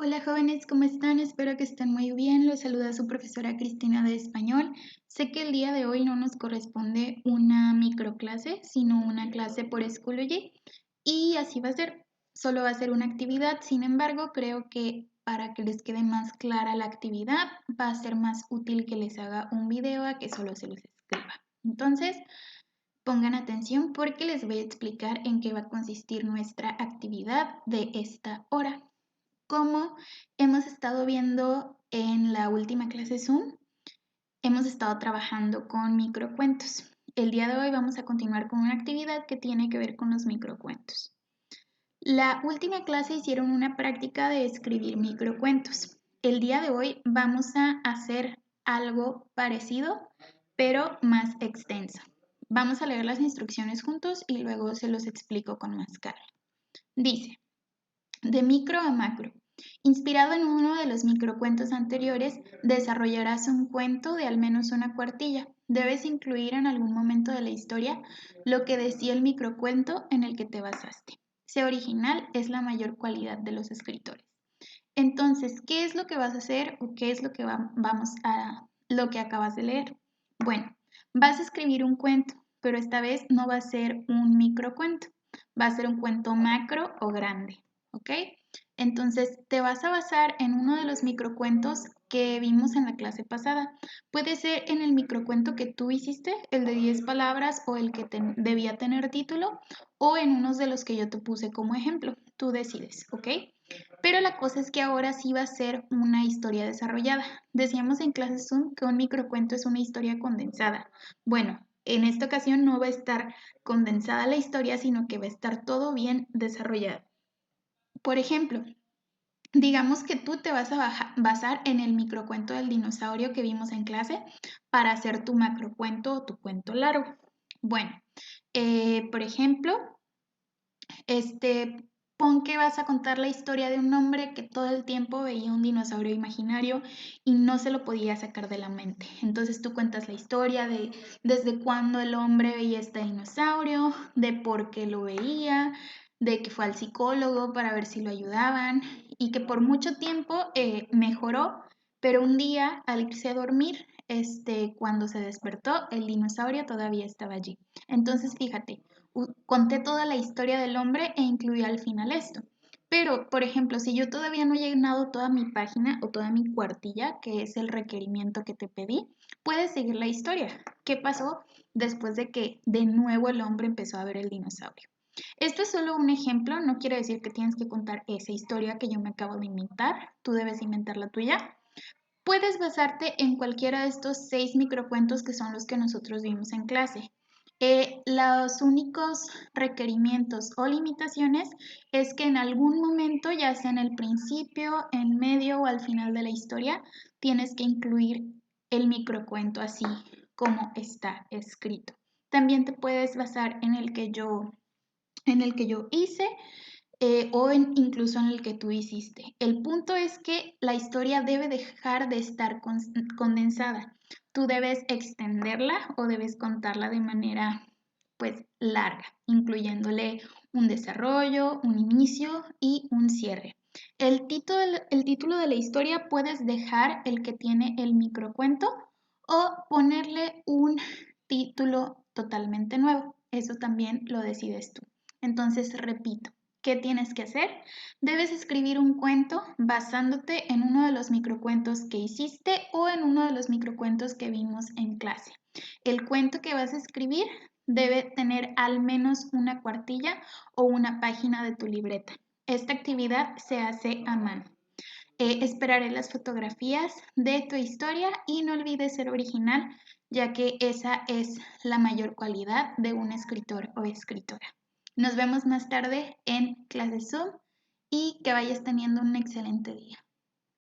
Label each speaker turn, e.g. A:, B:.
A: Hola jóvenes, ¿cómo están? Espero que estén muy bien. Los saluda su profesora Cristina de español. Sé que el día de hoy no nos corresponde una microclase, sino una clase por Schoology y así va a ser. Solo va a ser una actividad, sin embargo, creo que para que les quede más clara la actividad, va a ser más útil que les haga un video a que solo se los escriba. Entonces, pongan atención porque les voy a explicar en qué va a consistir nuestra actividad de esta hora. Como hemos estado viendo en la última clase Zoom, hemos estado trabajando con microcuentos. El día de hoy vamos a continuar con una actividad que tiene que ver con los microcuentos. La última clase hicieron una práctica de escribir microcuentos. El día de hoy vamos a hacer algo parecido, pero más extenso. Vamos a leer las instrucciones juntos y luego se los explico con más calma. Dice: de micro a macro. Inspirado en uno de los microcuentos anteriores, desarrollarás un cuento de al menos una cuartilla. Debes incluir en algún momento de la historia lo que decía el microcuento en el que te basaste. Ser original es la mayor cualidad de los escritores. Entonces, ¿qué es lo que vas a hacer o qué es lo que vamos a lo que acabas de leer? Bueno, vas a escribir un cuento, pero esta vez no va a ser un microcuento, va a ser un cuento macro o grande. ¿Ok? Entonces, te vas a basar en uno de los microcuentos que vimos en la clase pasada. Puede ser en el microcuento que tú hiciste, el de 10 palabras o el que debía tener título, o en unos de los que yo te puse como ejemplo. Tú decides, ¿ok? Pero la cosa es que ahora sí va a ser una historia desarrollada. Decíamos en clase Zoom que un microcuento es una historia condensada. Bueno, en esta ocasión no va a estar condensada la historia, sino que va a estar todo bien desarrollado. Por ejemplo, digamos que tú te vas a basar en el microcuento del dinosaurio que vimos en clase para hacer tu macrocuento o tu cuento largo. Bueno, por ejemplo, pon que vas a contar la historia de un hombre que todo el tiempo veía un dinosaurio imaginario y no se lo podía sacar de la mente. Entonces tú cuentas la historia de desde cuándo el hombre veía este dinosaurio, de por qué lo veía, de que fue al psicólogo para ver si lo ayudaban y que por mucho tiempo mejoró, pero un día al irse a dormir, cuando se despertó, el dinosaurio todavía estaba allí. Entonces, fíjate, conté toda la historia del hombre e incluí al final esto. Pero, por ejemplo, si yo todavía no he llenado toda mi página o toda mi cuartilla, que es el requerimiento que te pedí, puedes seguir la historia. ¿Qué pasó después de que de nuevo el hombre empezó a ver el dinosaurio? Esto es solo un ejemplo, no quiere decir que tienes que contar esa historia que yo me acabo de inventar, tú debes inventar la tuya. Puedes basarte en cualquiera de estos 6 microcuentos que son los que nosotros vimos en clase. Los únicos requerimientos o limitaciones es que en algún momento, ya sea en el principio, en medio o al final de la historia, tienes que incluir el microcuento así como está escrito. También te puedes basar en el que yo hice incluso en el que tú hiciste. El punto es que la historia debe dejar de estar condensada. Tú debes extenderla o debes contarla de manera pues larga, incluyéndole un desarrollo, un inicio y un cierre. El título de la historia puedes dejar el que tiene el microcuento o ponerle un título totalmente nuevo. Eso también lo decides tú. Entonces, repito, ¿qué tienes que hacer? Debes escribir un cuento basándote en uno de los microcuentos que hiciste o en uno de los microcuentos que vimos en clase. El cuento que vas a escribir debe tener al menos una cuartilla o una página de tu libreta. Esta actividad se hace a mano. Esperaré las fotografías de tu historia y no olvides ser original, ya que esa es la mayor cualidad de un escritor o escritora. Nos vemos más tarde en clase Zoom y que vayas teniendo un excelente día.